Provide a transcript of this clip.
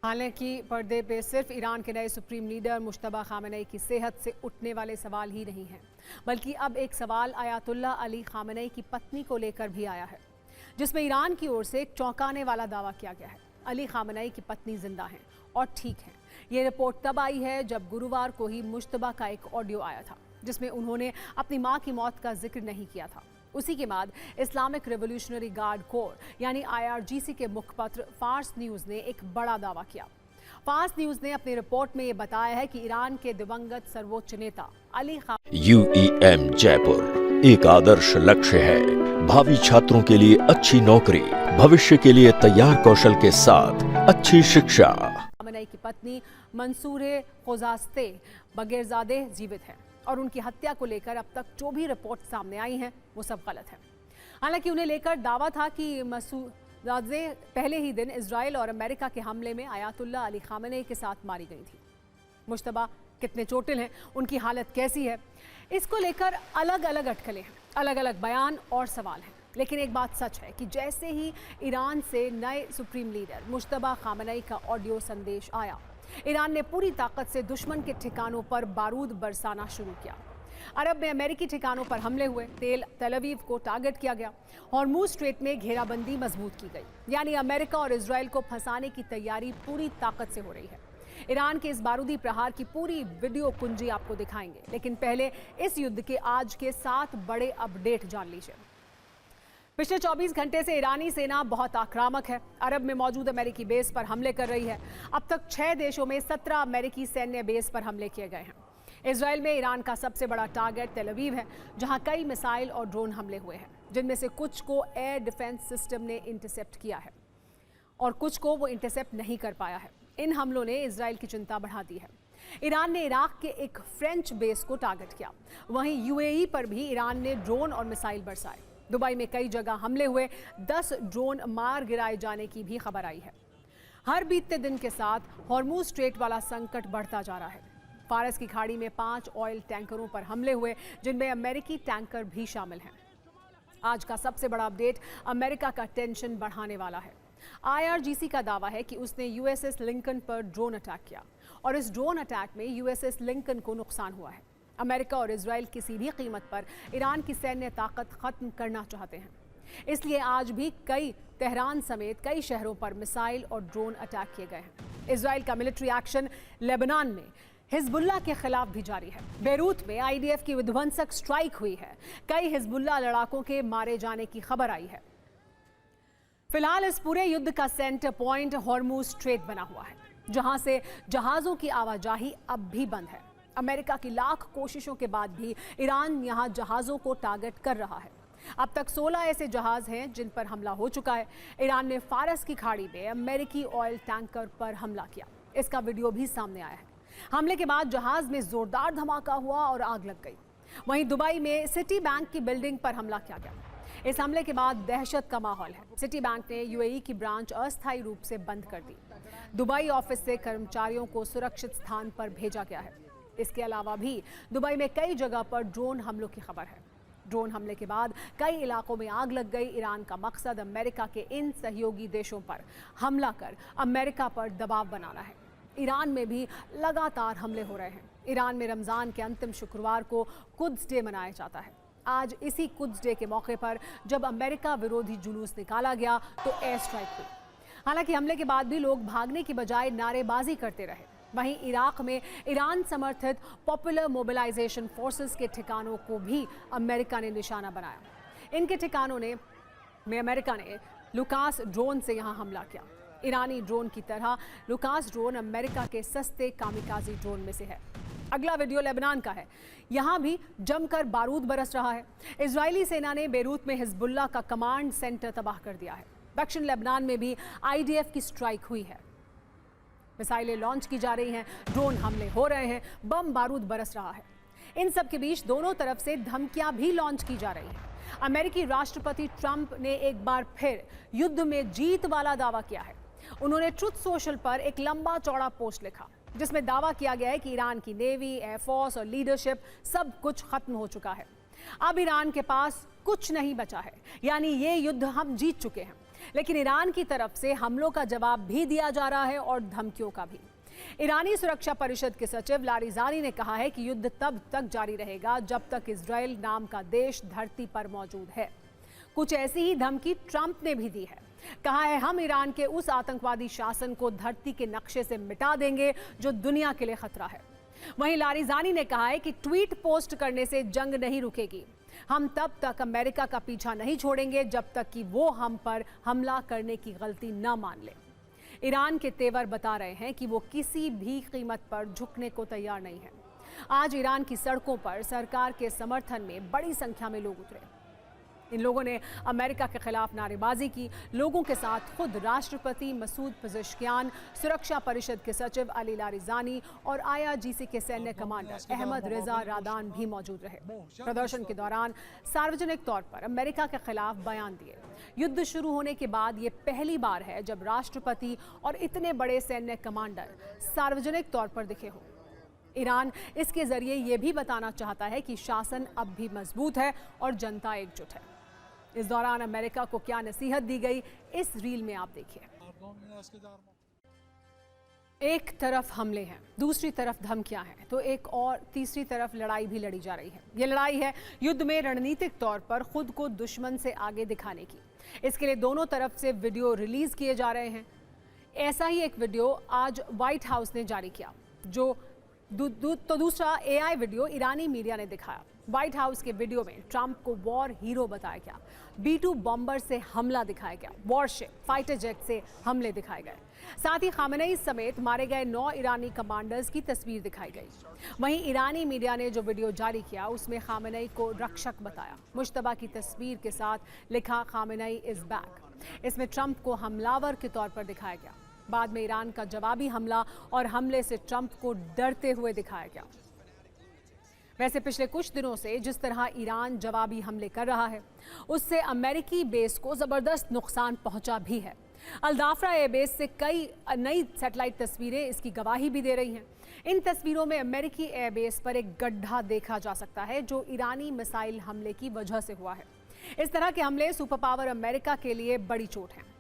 हालांकि पर्दे पे सिर्फ ईरान के नए सुप्रीम लीडर मुश्तबा खामेनेई की सेहत से उठने वाले सवाल ही नहीं हैं, बल्कि अब एक सवाल आयतुल्ला अली खामेनेई की पत्नी को लेकर भी आया है, जिसमें ईरान की ओर से एक चौंकाने वाला दावा किया गया है। अली खामेनेई की पत्नी जिंदा हैं और ठीक हैं। ये रिपोर्ट तब आई है जब गुरुवार को ही मुश्तबा का एक ऑडियो आया था, जिसमें उन्होंने अपनी मां की मौत का जिक्र नहीं किया था। उसी के बाद इस्लामिक रिवोल्यूशनरी गार्ड कोर यानी IRGC के मुखपत्र फार्स न्यूज़ ने एक बड़ा दावा किया। फार्स न्यूज़ ने अपनी रिपोर्ट में ये बताया है कि ईरान के दिवंगत सर्वोच्च नेता अली UEM जयपुर एक आदर्श लक्ष्य है। भावी छात्रों के लिए अच्छी नौकरी, भविष्य के लिए तैयार कौशल के साथ अच्छी शिक्षा। खामेनेई की पत्नी मंसूरे खुजास्ते बगैरजादे जीवित है और उनकी हत्या को लेकर अब तक जो भी रिपोर्ट सामने आई हैं वो सब गलत है। हालांकि उन्हें लेकर दावा था कि मसूदाजे पहले ही दिन इजराइल और अमेरिका के हमले में आयतुल्ला अली खामेनेई के साथ मारी गई थी। मुश्तबा कितने चोटिल हैं, उनकी हालत कैसी है, इसको लेकर अलग अलग अटकलें हैं, अलग अलग बयान और सवाल हैं। लेकिन एक बात सच है कि जैसे ही ईरान से नए सुप्रीम लीडर मुश्तबा खामेनेई का ऑडियो संदेश आया, ईरान ने पूरी ताकत से दुश्मन के ठिकानों पर बारूद बरसाना शुरू किया। अरब में अमेरिकी ठिकानों पर हमले हुए, तेल अवीव को टारगेट किया गया, हॉर्मुज स्ट्रेट में घेराबंदी मजबूत की गई। यानी अमेरिका और इजराइल को फंसाने की तैयारी पूरी ताकत से हो रही है। ईरान के इस बारूदी प्रहार की पूरी वीडियो कुंजी आपको दिखाएंगे, लेकिन पहले इस युद्ध के आज के 7 बड़े अपडेट जान लीजिए। पिछले 24 घंटे से ईरानी सेना बहुत आक्रामक है। अरब में मौजूद अमेरिकी बेस पर हमले कर रही है। अब तक 6 देशों में 17 अमेरिकी सैन्य बेस पर हमले किए गए हैं। इजराइल में ईरान का सबसे बड़ा टारगेट तेल अवीव है, जहां कई मिसाइल और ड्रोन हमले हुए हैं, जिनमें से कुछ को एयर डिफेंस सिस्टम ने इंटरसेप्ट किया है और कुछ को वो इंटरसेप्ट नहीं कर पाया है। इन हमलों ने इजराइल की चिंता बढ़ा दी है। ईरान ने इराक के एक फ्रेंच बेस को टारगेट किया। वहीं UAE पर भी ईरान ने ड्रोन और मिसाइल बरसाए। दुबई में कई जगह हमले हुए, 10 ड्रोन मार गिराए जाने की भी खबर आई है। हर बीतते दिन के साथ हॉर्मुज स्ट्रेट वाला संकट बढ़ता जा रहा है। फारस की खाड़ी में 5 ऑयल टैंकरों पर हमले हुए, जिनमें अमेरिकी टैंकर भी शामिल हैं। आज का सबसे बड़ा अपडेट अमेरिका का टेंशन बढ़ाने वाला है। IRGC का दावा है कि उसने USS लिंकन पर ड्रोन अटैक किया और इस ड्रोन अटैक में USS लिंकन को नुकसान हुआ है। अमेरिका और इजराइल किसी भी कीमत पर ईरान की सैन्य ताकत खत्म करना चाहते हैं, इसलिए आज भी तेहरान समेत कई शहरों पर मिसाइल और ड्रोन अटैक किए गए हैं। इजराइल का मिलिट्री एक्शन लेबनान में हिजबुल्लाह के खिलाफ भी जारी है। बेरूत में IDF की विध्वंसक स्ट्राइक हुई है। कई हिजबुल्लाह लड़ाकों के मारे जाने की खबर आई है। फिलहाल इस पूरे युद्ध का सेंटर पॉइंट हॉर्मुज स्ट्रेट बना हुआ है, जहां से जहाजों की आवाजाही अब भी बंद है। अमेरिका की लाख कोशिशों के बाद भी ईरान यहां जहाजों को टारगेट कर रहा है। अब तक 16 ऐसे जहाज हैं जिन पर हमला हो चुका है। ईरान ने फारस की खाड़ी में अमेरिकी ऑयल टैंकर पर हमला किया। इसका वीडियो भी सामने आया है। हमले के बाद जहाज में जोरदार धमाका हुआ और आग लग गई। वहीं दुबई में सिटी बैंक की बिल्डिंग पर हमला किया गया। इस हमले के बाद दहशत का माहौल है। सिटी बैंक ने UAE की ब्रांच अस्थायी रूप से बंद कर दी। दुबई ऑफिस से कर्मचारियों को सुरक्षित स्थान पर भेजा गया है। इसके अलावा भी दुबई में कई जगह पर ड्रोन हमलों की खबर है। ड्रोन हमले के बाद कई इलाकों में आग लग गई। ईरान का मकसद अमेरिका के इन सहयोगी देशों पर हमला कर अमेरिका पर दबाव बनाना है। ईरान में भी लगातार हमले हो रहे हैं। ईरान में रमज़ान के अंतिम शुक्रवार को कुद्स डे मनाया जाता है। आज इसी कुद्स डे के मौके पर जब अमेरिका विरोधी जुलूस निकाला गया तो एयर स्ट्राइक हुई। हालांकि हमले के बाद भी लोग भागने की बजाय नारेबाजी करते रहे। वहीं इराक में ईरान समर्थित पॉपुलर मोबिलाइजेशन फोर्सेस के ठिकानों को भी अमेरिका ने निशाना बनाया। इनके ठिकानों में अमेरिका ने लुकास ड्रोन से यहां हमला किया। ईरानी ड्रोन की तरह लुकास ड्रोन अमेरिका के सस्ते कामिकाजी ड्रोन में से है। अगला वीडियो लेबनान का है। यहां भी जमकर बारूद बरस रहा है। इजरायली सेना ने बेरूत में हिजबुल्लाह का कमांड सेंटर तबाह कर दिया है। दक्षिण लेबनान में भी IDF की स्ट्राइक हुई है। मिसाइलें लॉन्च की जा रही हैं, ड्रोन हमले हो रहे हैं, बम बारूद बरस रहा है। इन सब के बीच दोनों तरफ से धमकियां भी लॉन्च की जा रही हैं। अमेरिकी राष्ट्रपति ट्रंप ने एक बार फिर युद्ध में जीत वाला दावा किया है। उन्होंने ट्रुथ सोशल पर एक लंबा चौड़ा पोस्ट लिखा, जिसमें दावा किया गया है कि ईरान की नेवी, एयरफोर्स और लीडरशिप सब कुछ खत्म हो चुका है। अब ईरान के पास कुछ नहीं बचा है, यानी ये युद्ध हम जीत चुके हैं। लेकिन ईरान की तरफ से हमलों का जवाब भी दिया जा रहा है और धमकियों का भी। ईरानी सुरक्षा परिषद के सचिव लारिजानी ने कहा है कि युद्ध तब तक जारी रहेगा जब तक इजराइल नाम का देश धरती पर मौजूद है। कुछ ऐसी ही धमकी ट्रंप ने भी दी है। कहा है, हम ईरान के उस आतंकवादी शासन को धरती के नक्शे से मिटा देंगे जो दुनिया के लिए खतरा है। वहीं लारिजानी ने कहा है कि ट्वीट पोस्ट करने से जंग नहीं रुकेगी। हम तब तक अमेरिका का पीछा नहीं छोड़ेंगे जब तक कि वो हम पर हमला करने की गलती न मान ले। ईरान के तेवर बता रहे हैं कि वो किसी भी कीमत पर झुकने को तैयार नहीं है। आज ईरान की सड़कों पर सरकार के समर्थन में बड़ी संख्या में लोग उतरे। इन लोगों ने अमेरिका के खिलाफ नारेबाजी की। लोगों के साथ खुद राष्ट्रपति मसूद पेजेश्कियान, सुरक्षा परिषद के सचिव अली लारिजानी और IRGC के सैन्य कमांडर अहमद रिजा रादान भी मौजूद रहे। प्रदर्शन के दौरान सार्वजनिक तौर पर अमेरिका के खिलाफ बयान दिए। युद्ध शुरू होने के बाद ये पहली बार है जब राष्ट्रपति और इतने बड़े सैन्य कमांडर सार्वजनिक तौर पर दिखे हों। ईरान इसके जरिए ये भी बताना चाहता है कि शासन अब भी मजबूत है और जनता एकजुट है। इस दौरान अमेरिका को क्या नसीहत दी गई, इस रील में आप देखिए। एक तरफ हमले हैं, दूसरी तरफ धमकियां हैं, तो एक और तीसरी तरफ लड़ाई भी लड़ी जा रही है। ये लड़ाई है युद्ध में रणनीतिक तौर पर खुद को दुश्मन से आगे दिखाने की। इसके लिए दोनों तरफ से वीडियो रिलीज किए जा रहे हैं। ऐसा ही एक वीडियो आज व्हाइट हाउस ने जारी किया, जो तो दूसरा AI वीडियो ईरानी मीडिया ने दिखाया। व्हाइट हाउस के वीडियो में ट्रंप को वॉर हीरो बताया गया। B-2 बॉम्बर से हमला दिखाया गया। वॉरशिप, फाइटर जेट से हमले दिखाए गए। साथ ही खामेनेई समेत मारे गए 9 ईरानी कमांडर्स की तस्वीर दिखाई गई। वहीं ईरानी मीडिया ने जो वीडियो जारी किया उसमें खामेनेई को रक्षक बताया। मुश्तबा की तस्वीर के साथ लिखा खामेनेई इज बैक। इसमें ट्रंप को हमलावर के तौर पर दिखाया गया। बाद में ईरान का जवाबी हमला और हमले से ट्रंप को डरते हुए दिखाया गया। वैसे पिछले कुछ दिनों से जिस तरह ईरान जवाबी हमले कर रहा है, उससे अमेरिकी बेस को जबरदस्त नुकसान पहुंचा भी है। अल-दाफरा एयरबेस से कई नई सैटेलाइट तस्वीरें इसकी गवाही भी दे रही हैं। इन तस्वीरों में अमेरिकी एयरबेस पर एक गड्ढा देखा जा सकता है जो ईरानी मिसाइल हमले की वजह से हुआ है। इस तरह के हमले सुपर पावर अमेरिका के लिए बड़ी चोट हैं।